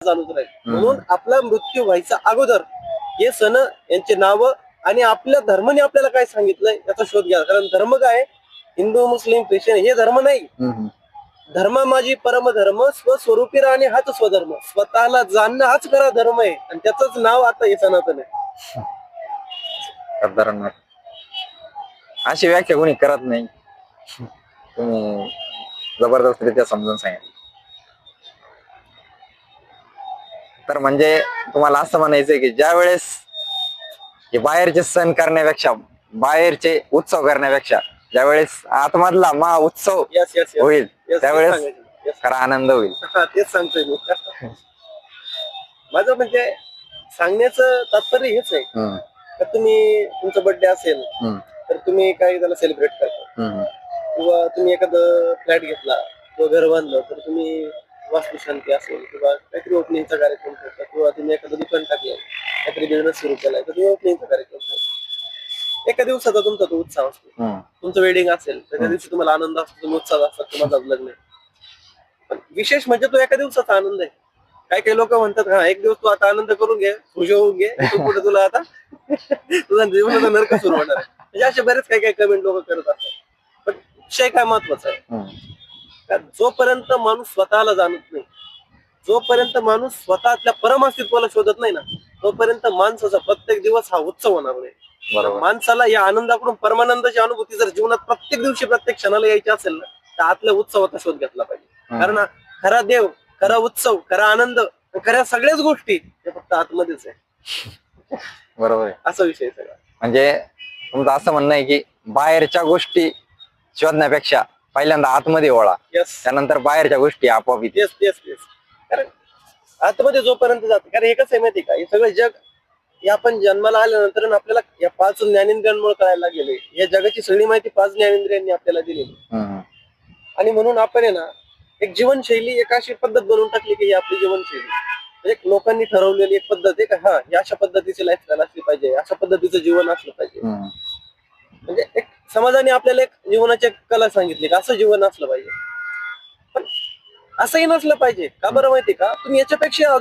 चालूच राहील. म्हणून आपला मृत्यू व्हायचा अगोदर हे सण यांचे नाव आणि आपल्या धर्माने आपल्याला काय सांगितलंय याचा शोध घ्या. कारण धर्म काय आहे? हिंदू मुस्लिम ख्रिश्चन हे धर्म नाही. धर्म माझी परमधर्म, स्वस्वरूपी राहणे हाच स्वधर्म, स्वतःला जाणणं हाच खरा धर्म आहे. आणि त्याच नाव आता हे सनातन आहे. अशी व्याख्या कोणी करत नाही, तुम्ही जबरदस्तरित्या समजून सांगितलं. तर म्हणजे तुम्हाला असं म्हणायचंय की ज्या वेळेस हे बाहेरचे सण करण्यापेक्षा, बाहेरचे उत्सव करण्यापेक्षा ज्यावेळेस आतमधला महा उत्सव यस यस यस होईल यस, त्यावेळेस तेच सांगायचं. Yes. खरा आनंद होईल. तेच सांगतोय मी. माझं म्हणजे सांगण्याचं तात्पर्य हेच आहे तर तुम्ही तुमचा बर्थडे असेल तर तुम्ही काय त्याला सेलिब्रेट करता, किंवा तुम्ही एखादं फ्लॅट घेतला किंवा घर बांधलं तर तुम्ही वास्तुशांती असेल किंवा काहीतरी ओपनिंगचा कार्यक्रम करता, किंवा तुम्ही एखादं दुकान टाकलं, काहीतरी बिझनेस सुरू केलाय तर तुम्ही ओपनिंगचा कार्यक्रम करता. एका दिवसाचा तुमचा तो उत्साह असतो. तुमचं वेडिंग असेल तर त्या दिवशी तुम्हाला आनंद असतो, तुम्ही उत्साह असतात, तुम्हाला लग्न आहे. पण विशेष म्हणजे तो एका दिवसाचा आनंद आहे. काही काही लोक म्हणतात हा एक दिवस तू आता आनंद करून घे, खुश होऊन घे, इथून पुढे तुला आता तुझा जीवनाचा नरक सुरू होणार आहे. म्हणजे असे बरेच काही काही कमेंट लोक करत असतात. पण विषय काय महत्वाचा आहे, जोपर्यंत माणूस स्वतःला जाणत नाही, जोपर्यंत माणूस स्वतःतल्या परम अस्तित्वाला शोधत नाही ना, तोपर्यंत माणसाचा प्रत्येक दिवस हा उत्सव होणार नाही. माणसाला या आनंदाकडून परमानंदाची अनुभूती जर जीवनात प्रत्येक दिवशी प्रत्येक क्षणाला यायची असेल ना, तर आतल्या उत्सवाचा शोध घेतला पाहिजे. कारण खरा देव, खरा उत्सव, खरा आनंद, खऱ्या सगळ्याच गोष्टी हे फक्त आतमध्येच आहे. बरोबर आहे. असा विषय सगळा. म्हणजे तुमचं असं म्हणणं आहे की बाहेरच्या गोष्टी शोधण्यापेक्षा पहिल्यांदा आतमध्ये वळा, त्यानंतर बाहेरच्या गोष्टी आपोआप येतील. Yes yes yes. कारण आतमध्ये जोपर्यंत जात, कारण हे कसं आहे माहिती का, हे सगळं जग हे आपण जन्माला आल्यानंतर आपल्याला या 5 ज्ञानेंद्रियांमुळे कळायला गेले. या जगाची सगळी माहिती 5 ज्ञानेंद्रियांनी आपल्याला दिलेली. आणि म्हणून आपण आहे ना एक जीवनशैली, एक अशी पद्धत बनवून टाकली की ही आपली जीवनशैली, म्हणजे लोकांनी ठरवलेली एक पद्धत आहे का हा या अशा पद्धतीची लाईफस्टाईल असली पाहिजे, अशा पद्धतीचं जीवन असलं पाहिजे. म्हणजे एक समाजाने आपल्याला एक जीवनाची कला सांगितली का असं जीवन असलं पाहिजे. पण असंही नसलं पाहिजे. का बरं माहिती का, तुम्ही याच्यापेक्षा